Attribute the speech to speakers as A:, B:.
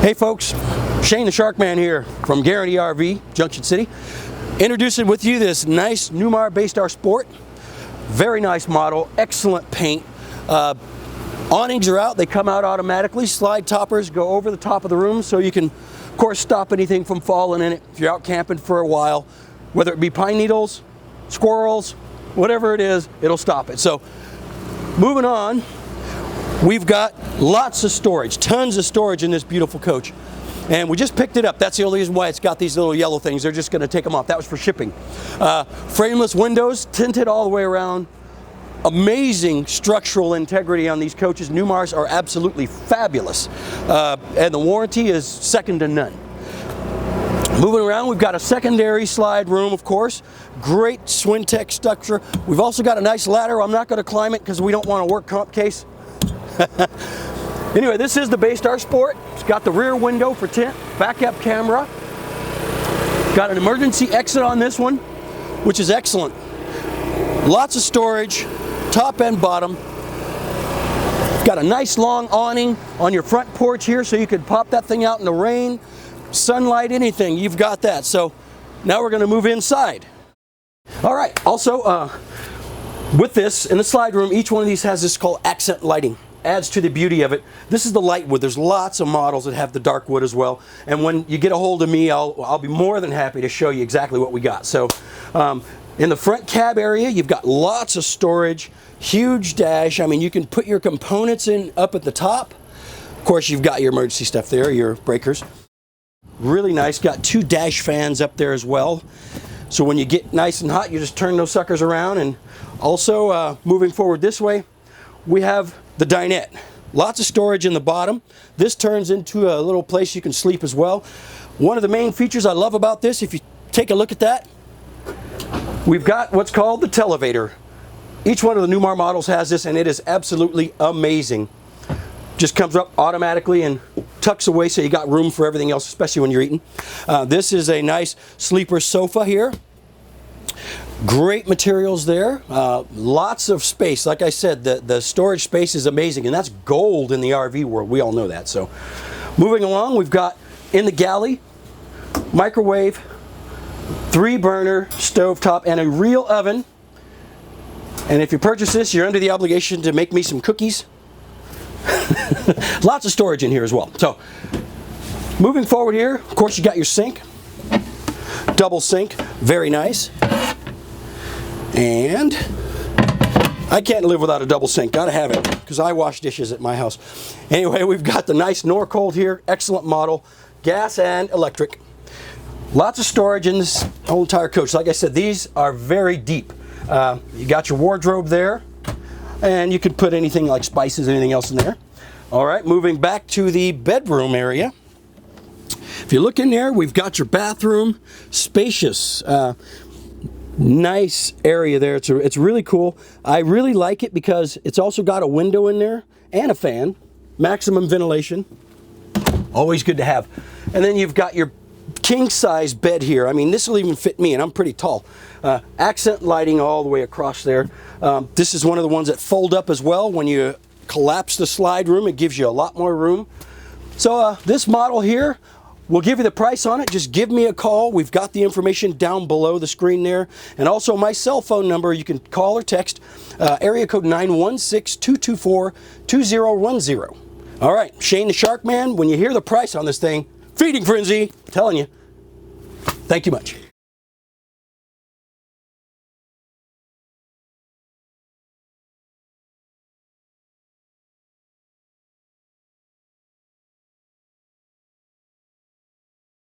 A: Hey folks, Shane the Shark Man here from Guarantee RV, Junction City. Introducing with you this nice Newmar Bay Star Sport. Very nice model, excellent paint. Awnings are out, they come out automatically. Slide toppers go over the top of the room so you can, of course, stop anything from falling in it if you're out camping for a while. Whether it be pine needles, squirrels, whatever it is, it'll stop it. So, moving on. We've got lots of storage, tons of storage in this beautiful coach. And we just picked it up. That's the only reason why it's got these little yellow things. They're just going to take them off. That was for shipping. Frameless windows, tinted all the way around. Amazing structural integrity on these coaches. Newmars are absolutely fabulous. And the warranty is second to none. Moving around, we've got a secondary slide room, of course. Great Swintech structure. We've also got a nice ladder. I'm not going to climb it because we don't want a work comp case. Anyway, this is the Bay Star Sport. It's got the rear window for tint, backup camera. Got an emergency exit on this one, which is excellent. Lots of storage, top and bottom. Got a nice long awning on your front porch here so you could pop that thing out in the rain, sunlight, anything, you've got that. So now we're going to move inside. All right, also with this, in the slide room, each one of these has this called accent lighting. Adds to the beauty of it. This is the light wood. There's lots of models that have the dark wood as well. And when you get a hold of me, I'll be more than happy to show you exactly what we got. So in the front cab area, you've got lots of storage, huge dash. I mean, you can put your components in up at the top. Of course, you've got your emergency stuff there, your breakers. Really nice. Got two dash fans up there as well. So when you get nice and hot, you just turn those suckers around. And also, moving forward this way, we have the Dinette. Lots of storage in the bottom. This turns into a little place you can sleep as well. One of the main features I love about this, if you take a look at that, we've got what's called the televator. Each one of the Newmar models has this, and it is absolutely amazing. Just comes up automatically and tucks away so you got room for everything else, especially when you're eating. This is a nice sleeper sofa here. Great materials there, lots of space. Like I said, the storage space is amazing, and that's gold in the RV world. We all know that. So moving along, we've got in the galley, microwave, 3-burner stovetop, and a real oven. And if you purchase this, you're under the obligation to make me some cookies. Lots of storage in here as well. So moving forward here, of course, you got your sink, double sink, very nice. And I can't live without a double sink. Gotta have it because I wash dishes at my house. Anyway, we've got the nice Norcold here. Excellent model. Gas and electric. Lots of storage in this whole entire coach. Like I said, these are very deep. You got your wardrobe there. And you could put anything like spices, anything else in there. All right, moving back to the bedroom area. If you look in there, we've got your bathroom. Spacious. Nice area there. It's really cool. I really like it because it's also got a window in there and a fan. Maximum ventilation. Always good to have. And then you've got your king size bed here. I mean, this will even fit me, and I'm pretty tall. Accent lighting all the way across there. This is one of the ones that fold up as well. When you collapse the slide room, it gives you a lot more room. So this model here, we'll give you the price on it. Just give me a call. We've got the information down below the screen there. And also my cell phone number. You can call or text. Area code 916-224-2010. All right, Shane the Shark Man. When you hear the price on this thing, feeding frenzy. I'm telling you. Thank you much.